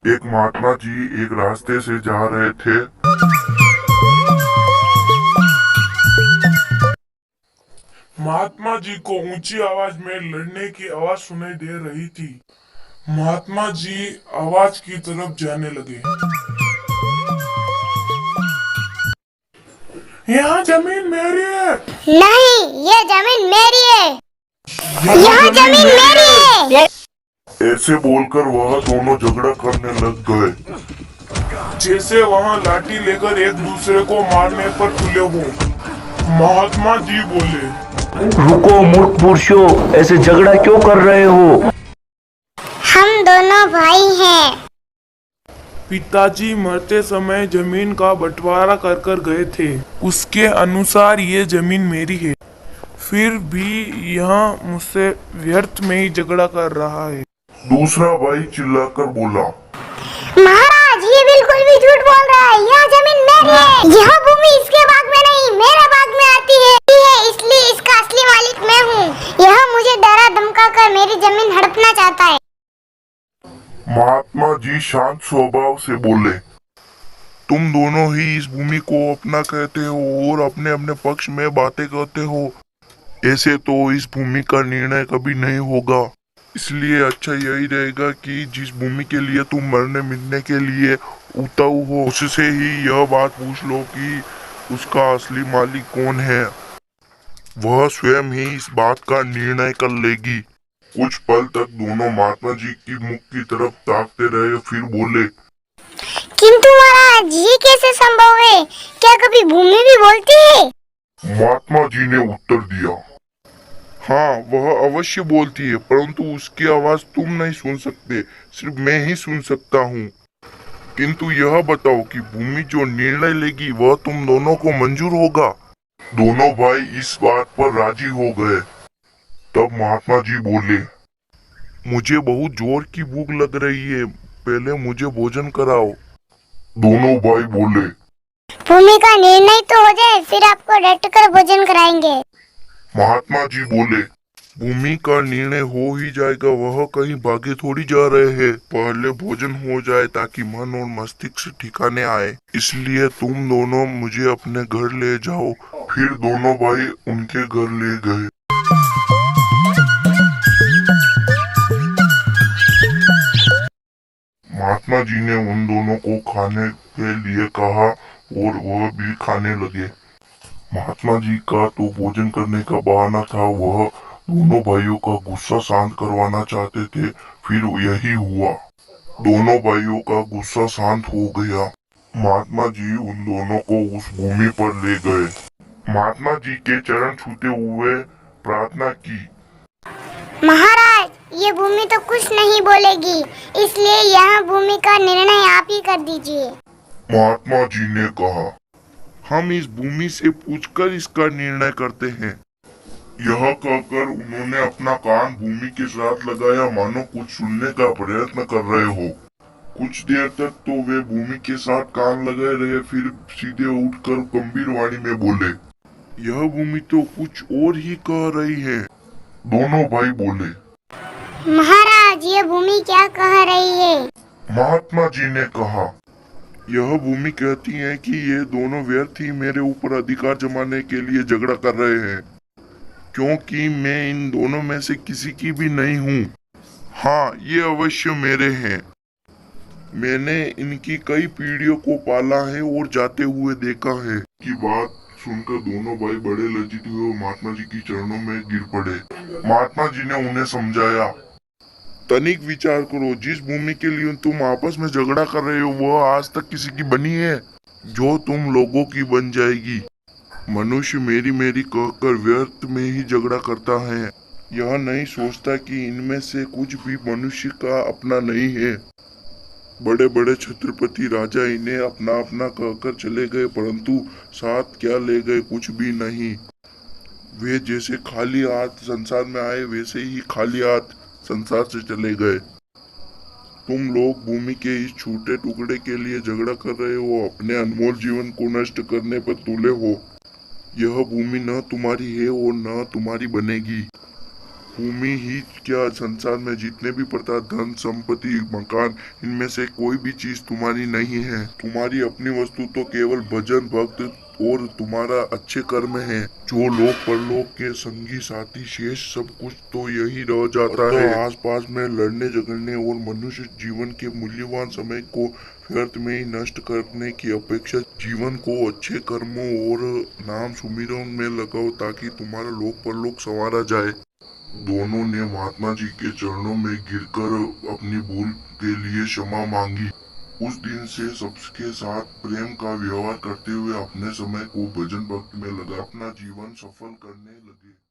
एक महात्मा जी एक रास्ते से जा रहे थे। महात्मा जी को ऊंची आवाज में लड़ने की आवाज सुनाई दे रही थी। महात्मा जी आवाज की तरफ जाने लगे। यहाँ जमीन मेरी है। नहीं, ये जमीन मेरी है। यहाँ जमीन मेरी है। ऐसे बोलकर वह दोनों झगड़ा करने लग गए, जैसे वहाँ लाठी लेकर एक दूसरे को मारने पर तुले हो। महात्मा जी बोले, रुको मूर्ख पुरुषों, ऐसे झगड़ा क्यों कर रहे हो? हम दोनों भाई हैं। पिताजी मरते समय जमीन का बंटवारा कर कर गए थे। उसके अनुसार ये जमीन मेरी है। फिर भी यह मुझसे व्यर्थ में ही झगड़ा कर रहा है। दूसरा भाई चिल्लाकर बोला, महाराज, ये बिल्कुल भी झूठ बोल रहा है। यह जमीन मेरी है। यह भूमि इसके भाग में नहीं, मेरे भाग में आती है, इसलिए इसका असली मालिक मैं हूँ। यह मुझे डरा धमका कर मेरी जमीन हड़पना चाहता है। महात्मा जी शांत स्वभाव से बोले, तुम दोनों ही इस भूमि को अपना कहते हो और अपने अपने पक्ष में बातें करते हो। ऐसे तो इस भूमि का निर्णय कभी नहीं होगा। इसलिए अच्छा यही रहेगा कि जिस भूमि के लिए तुम मरने मिटने के लिए उताऊ हो, उससे ही यह बात पूछ लो कि उसका असली मालिक कौन है। वह स्वयं ही इस बात का निर्णय कर लेगी। कुछ पल तक दोनों महात्मा जी की मुख की तरफ ताकते रहे, फिर बोले, किंतु महाराज, ये कैसे संभव है? क्या कभी भूमि भी बोलती है? महात्मा जी ने उत्तर दिया, हाँ, वह अवश्य बोलती है, परंतु उसकी आवाज तुम नहीं सुन सकते, सिर्फ मैं ही सुन सकता हूँ। किंतु यह बताओ कि भूमि जो निर्णय लेगी वह तुम दोनों को मंजूर होगा। दोनों भाई इस बात पर राजी हो गए। तब महात्मा जी बोले, मुझे बहुत जोर की भूख लग रही है, पहले मुझे भोजन कराओ। दोनों भाई बोले, भूमि का निर्णय तो हो जाए, फिर आपको डटकर भोजन कराएंगे। महात्मा जी बोले, भूमि का निर्णय हो ही जाएगा, वह कहीं भागे थोड़ी जा रहे हैं। पहले भोजन हो जाए ताकि मन और मस्तिष्क ठिकाने आए। इसलिए तुम दोनों मुझे अपने घर ले जाओ। फिर दोनों भाई उनके घर ले गए। महात्मा जी ने उन दोनों को खाने के लिए कहा और वह भी खाने लगे। महात्मा जी का तो भोजन करने का बहाना था, वह दोनों भाइयों का गुस्सा शांत करवाना चाहते थे। फिर यही हुआ, दोनों भाइयों का गुस्सा शांत हो गया। महात्मा जी उन दोनों को उस भूमि पर ले गए। महात्मा जी के चरण छूते हुए प्रार्थना की, महाराज, ये भूमि तो कुछ नहीं बोलेगी, इसलिए यह भूमि का निर्णय आप ही कर दीजिए। महात्मा जी ने कहा, हम इस भूमि से पूछकर इसका निर्णय करते हैं। यह कहकर उन्होंने अपना कान भूमि के साथ लगाया, मानो कुछ सुनने का प्रयत्न कर रहे हो। कुछ देर तक तो वे भूमि के साथ कान लगाए रहे, फिर सीधे उठकर गंभीर वाणी में बोले, यह भूमि तो कुछ और ही कह रही है। दोनों भाई बोले, महाराज, ये भूमि क्या कह रही है? महात्मा जी ने कहा, यह भूमि कहती है कि ये दोनों व्यर्थ ही मेरे ऊपर अधिकार जमाने के लिए झगड़ा कर रहे हैं, क्योंकि मैं इन दोनों में से किसी की भी नहीं हूँ। हाँ, ये अवश्य मेरे हैं। मैंने इनकी कई पीढ़ियों को पाला है और जाते हुए देखा है। की बात सुनकर दोनों भाई बड़े लज्जित हुए और महात्मा जी की चरणों में गिर पड़े। महात्मा जी ने उन्हें समझाया, तनिक विचार करो, जिस भूमि के लिए तुम आपस में झगड़ा कर रहे हो वह आज तक किसी की बनी है, जो तुम लोगों की बन जाएगी। मनुष्य मेरी मेरी कहकर व्यर्थ में ही झगड़ा करता है। यह नहीं सोचता कि इनमें से कुछ भी मनुष्य का अपना नहीं है। बड़े बड़े छत्रपति राजा इन्हें अपना अपना कहकर चले गए, परंतु साथ क्या ले गए? कुछ भी नहीं। वे जैसे खाली हाथ संसार में आए, वैसे ही खाली हाथ संसार से चले गए। तुम लोग भूमि के इस छोटे टुकड़े के लिए झगड़ा कर रहे हो, अपने अनमोल जीवन को नष्ट करने पर तुले हो। यह भूमि न तुम्हारी है और न तुम्हारी बनेगी। भूमि ही क्या, संसार में जितने भी प्रकार धन संपत्ति मकान, इनमें से कोई भी चीज तुम्हारी नहीं है। तुम्हारी अपनी वस्तु तो केवल भजन भक्त और तुम्हारा अच्छे कर्म है। जो लोक परलोक के संगी साथी शेष सब कुछ तो यही रह जाता है। आसपास में लड़ने झगड़ने और मनुष्य जीवन के मूल्यवान समय को व्यर्थ में ही नष्ट करने की अपेक्षा जीवन को अच्छे कर्मों और नाम सुमिरन में लगाओ, ताकि तुम्हारा लोक परलोक संवारा जाए। दोनों ने महात्मा जी के चरणों में गिरकर अपनी भूल के लिए क्षमा मांगी। उस दिन से सबके साथ प्रेम का व्यवहार करते हुए अपने समय को भजन भक्ति में लगा अपना जीवन सफल करने लगे।